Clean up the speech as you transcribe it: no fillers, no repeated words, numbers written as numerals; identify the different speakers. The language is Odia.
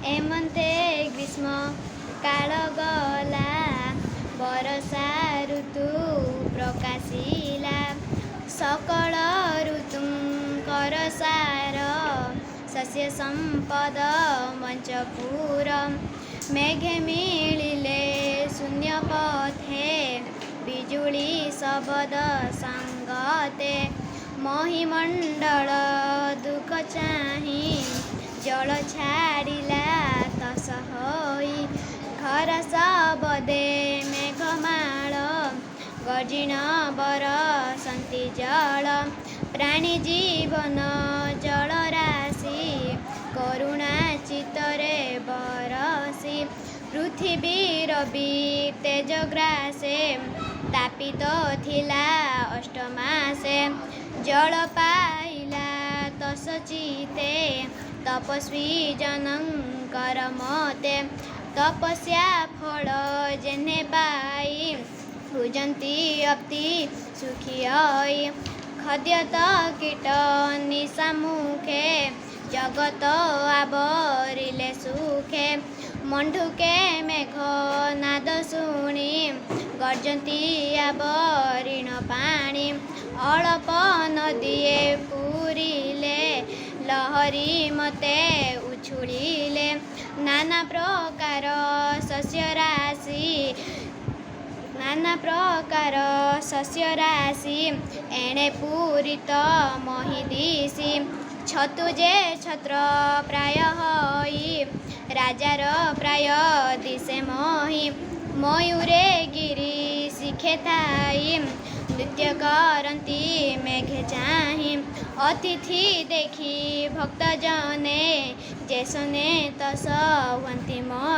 Speaker 1: ଏମନ୍ତେ ଗ୍ରୀଷ୍ମ କାଳ ଗଲା, ବରଷା ଋତୁ ପ୍ରକାଶିଲା। ସକଳ ଋତୁଙ୍କର ସାର, ଶସ୍ୟ ସମ୍ପଦ ମଞ୍ଚପୁର। ମେଘେ ମିଳିଲେ ଶୂନ୍ୟ ପଥେ, ବିଜୁଳି ଶବଦ ସାଙ୍ଗତେ। ମହିମଣ୍ଡଳ ଦୁଃଖ ଚାହିଁ, ଜଳ ଛାଡ଼ିଲା ତସ ହୋଇ। ଖରା ଶବଦେ ମେଘମାଳ, ଗର୍ଜିଣ ବରଷନ୍ତି ଜଳ। ପ୍ରାଣୀ ଜୀବନ ଜଳରାଶି, କରୁଣା ଚିତ୍ତରେ ବରଷି। ପୃଥିବୀର ବି ତେଜ ଗ୍ରାସେ, ତାପିତ ଥିଲା ଅଷ୍ଟମାସେ। ଜଳ ପାଇଲା ତସ ଚିତେ, ତପସ୍ୱୀ ଜନଙ୍କର ମତେ। ତପସ୍ୟା ଫଳ ଯେହ୍ନେ ପାଇ, ହୁଜନ୍ତି ଅତି ସୁଖୀ ହୋଇ। ଖଦ୍ୟତ କୀଟ ନିଶାମୁଖେ, ଜଗତ ଆବରିଲେ ସୁଖେ। ମଣ୍ଡୁକେ ମେଘ ନାଦ ଶୁଣି, ଗର୍ଜନ୍ତି ଆବରିଣ ପାଣି। ଅଳପ ନଦୀଏ ପୂରିଲେ, ଲହରୀ ମତେ ଉଛୁଳିଲେ। ନାନା ପ୍ରକାର ଶସ୍ୟ ରାଶି, ଏଣେ ପୂରିତ ମହିଦିଶି। ଛତୁ ଯେ ଛତ୍ର ପ୍ରାୟ ହୋଇ, ରାଜାର ପ୍ରାୟ ଦିଶେ ମହି। ମୟୂରେ ଗିରି ଶିଖେ ଥାଇ, ନୃତ୍ୟ କରନ୍ତି ମେଘେ ଚାହିଁ। ଅତିଥି ଦେଖି ଭକ୍ତ ଜନେ, ଯେ ଶୁନେ ତସ ହୁଅନ୍ତି ମତେ।